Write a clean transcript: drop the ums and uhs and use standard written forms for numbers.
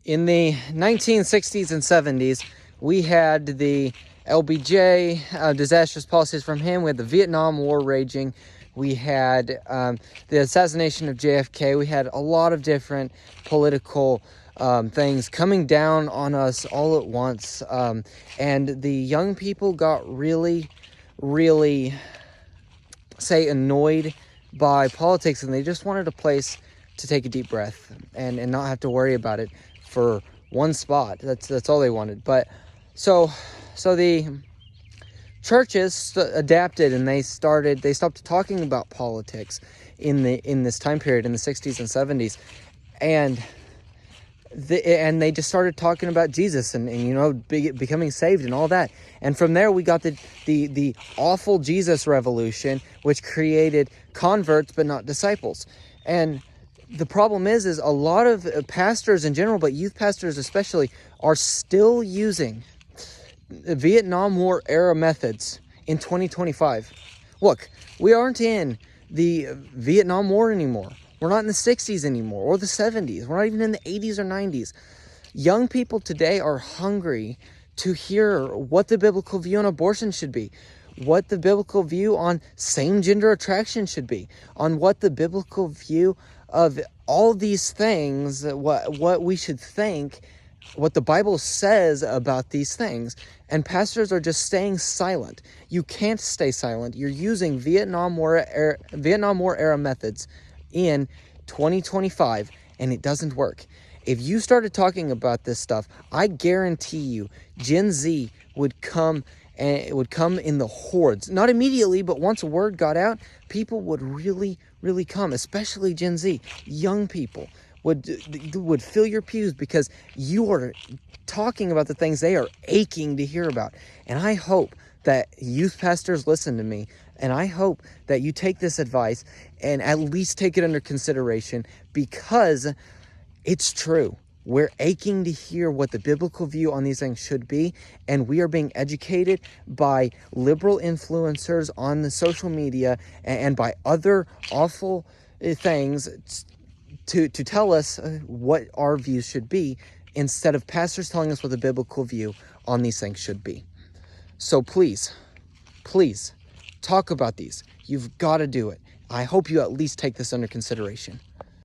In the 1960s and 70s, we had the LBJ, disastrous policies from him. We had the Vietnam War raging. We had the assassination of JFK. We had a lot of different political things coming down on us all at once. And the young people got really, really, annoyed by politics, and they just wanted a place to take a deep breath and not have to worry about it for one spot. That's all they wanted. But so the churches adapted, and they stopped talking about politics in this time period in the 60s and 70s, and they just started talking about Jesus and becoming saved and all that. And from there we got the awful Jesus revolution, which created converts but not disciples. And the problem is a lot of pastors in general, but youth pastors especially, are still using Vietnam War era methods in 2025. Look, we aren't in the Vietnam War anymore. We're not in the 60s anymore, or the 70s. We're not even in the 80s or 90s. Young people today are hungry to hear what the biblical view on abortion should be, what the biblical view on same-gender attraction should be, on what the biblical view of all these things, what we should think, what the Bible says about these things. And pastors are just staying silent. You can't stay silent. You're using Vietnam War era methods in 2025, and it doesn't work. If you started talking about this stuff, I guarantee you Gen Z would come, and it would come in the hordes. Not immediately, but once word got out, people would really, really come, especially Gen Z. Young people would fill your pews because you are talking about the things they are aching to hear about. And I hope that youth pastors listen to me, and I hope that you take this advice and at least take it under consideration, because it's true. We're aching to hear what the biblical view on these things should be, and we are being educated by liberal influencers on the social media and by other awful things to tell us what our views should be, instead of pastors telling us what the biblical view on these things should be. So please, talk about these. You've got to do it. I hope you at least take this under consideration.